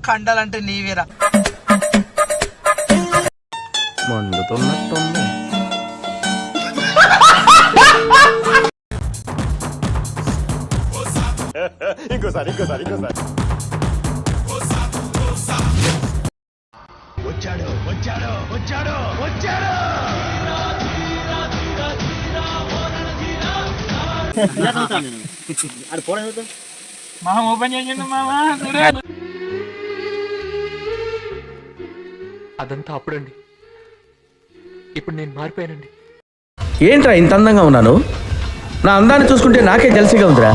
కండలంటే నీవేరా. మండుతున్నట్టుంది. ఇంకోసారి అదంతా అప్పుడండి. ఇప్పుడు నేను మారిపోయానండి. ఏంట్రా ఇంత అందంగా ఉన్నాను? నా అందాన్ని చూసుకుంటే నాకే జలసిగా ఉందిరా.